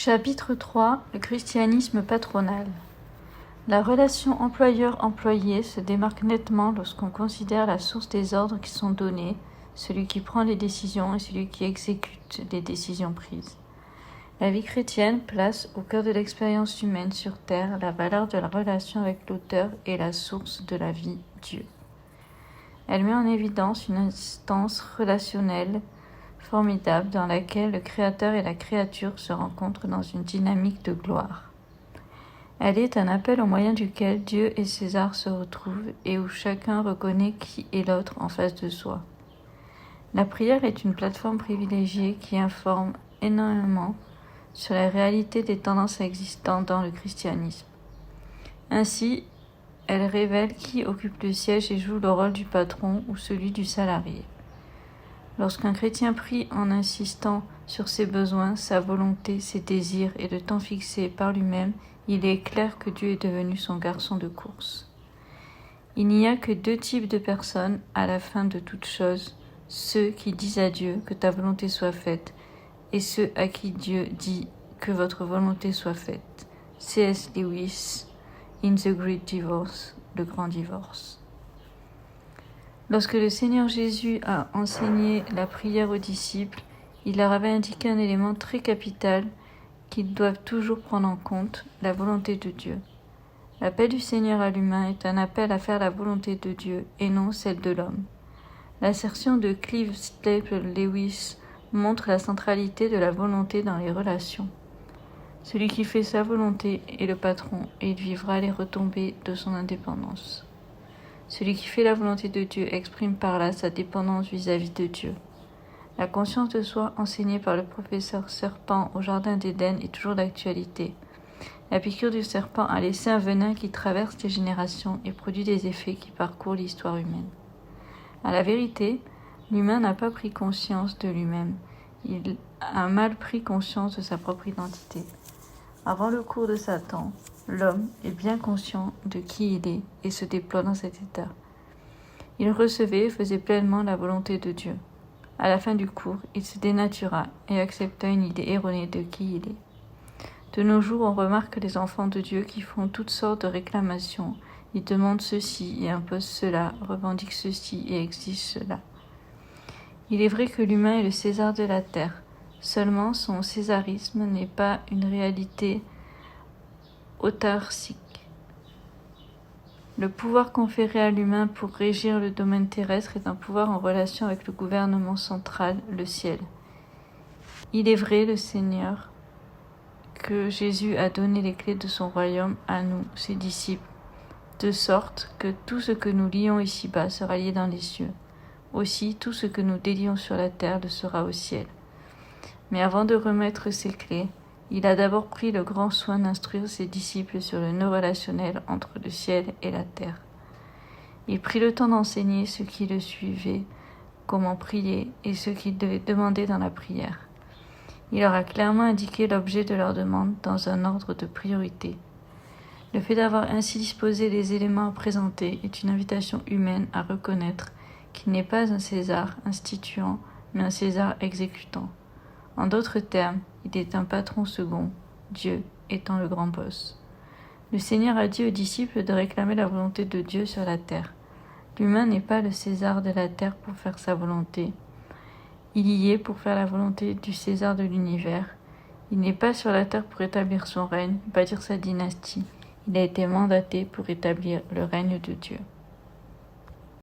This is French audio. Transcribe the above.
Chapitre 3 Le christianisme patronal. La relation employeur-employé se démarque nettement lorsqu'on considère la source des ordres qui sont donnés, celui qui prend les décisions et celui qui exécute les décisions prises. La vie chrétienne place au cœur de l'expérience humaine sur terre la valeur de la relation avec l'auteur et la source de la vie, Dieu. Elle met en évidence une instance relationnelle formidable dans laquelle le Créateur et la créature se rencontrent dans une dynamique de gloire. Elle est un appel au moyen duquel Dieu et César se retrouvent et où chacun reconnaît qui est l'autre en face de soi. La prière est une plateforme privilégiée qui informe énormément sur la réalité des tendances existantes dans le christianisme. Ainsi, elle révèle qui occupe le siège et joue le rôle du patron ou celui du salarié. Lorsqu'un chrétien prie en insistant sur ses besoins, sa volonté, ses désirs et le temps fixé par lui-même, il est clair que Dieu est devenu son garçon de course. Il n'y a que deux types de personnes à la fin de toute chose, ceux qui disent à Dieu que ta volonté soit faite et ceux à qui Dieu dit que votre volonté soit faite. C.S. Lewis, In the Great Divorce, le grand divorce. Lorsque le Seigneur Jésus a enseigné la prière aux disciples, il leur avait indiqué un élément très capital qu'ils doivent toujours prendre en compte, la volonté de Dieu. L'appel du Seigneur à l'humain est un appel à faire la volonté de Dieu et non celle de l'homme. L'assertion de Clive Staple Lewis montre la centralité de la volonté dans les relations. Celui qui fait sa volonté est le patron et il vivra les retombées de son indépendance. Celui qui fait la volonté de Dieu exprime par là sa dépendance vis-à-vis de Dieu. La conscience de soi enseignée par le professeur Serpent au Jardin d'Éden est toujours d'actualité. La piqûre du serpent a laissé un venin qui traverse les générations et produit des effets qui parcourent l'histoire humaine. À la vérité, l'humain n'a pas pris conscience de lui-même. Il a mal pris conscience de sa propre identité. Avant le cours de Satan, l'homme est bien conscient de qui il est et se déploie dans cet état. Il recevait et faisait pleinement la volonté de Dieu. À la fin du cours, il se dénatura et accepta une idée erronée de qui il est. De nos jours, on remarque les enfants de Dieu qui font toutes sortes de réclamations. Ils demandent ceci et imposent cela, revendiquent ceci et exigent cela. Il est vrai que l'humain est le César de la terre. Seulement, son césarisme n'est pas une réalité autarcique. Le pouvoir conféré à l'humain pour régir le domaine terrestre est un pouvoir en relation avec le gouvernement central, le ciel. Il est vrai, le Seigneur, que Jésus a donné les clés de son royaume à nous, ses disciples, de sorte que tout ce que nous lions ici-bas sera lié dans les cieux. Aussi, tout ce que nous délions sur la terre le sera au ciel. Mais avant de remettre ses clés, il a d'abord pris le grand soin d'instruire ses disciples sur le nœud relationnel entre le ciel et la terre. Il prit le temps d'enseigner ceux qui le suivaient comment prier et ce qu'ils devaient demander dans la prière. Il leur a clairement indiqué l'objet de leur demande dans un ordre de priorité. Le fait d'avoir ainsi disposé les éléments à présenter est une invitation humaine à reconnaître qu'il n'est pas un César instituant, mais un César exécutant. En d'autres termes, il est un patron second, Dieu étant le grand boss. Le Seigneur a dit aux disciples de réclamer la volonté de Dieu sur la terre. L'humain n'est pas le César de la terre pour faire sa volonté. Il y est pour faire la volonté du César de l'univers. Il n'est pas sur la terre pour établir son règne, bâtir sa dynastie. Il a été mandaté pour établir le règne de Dieu.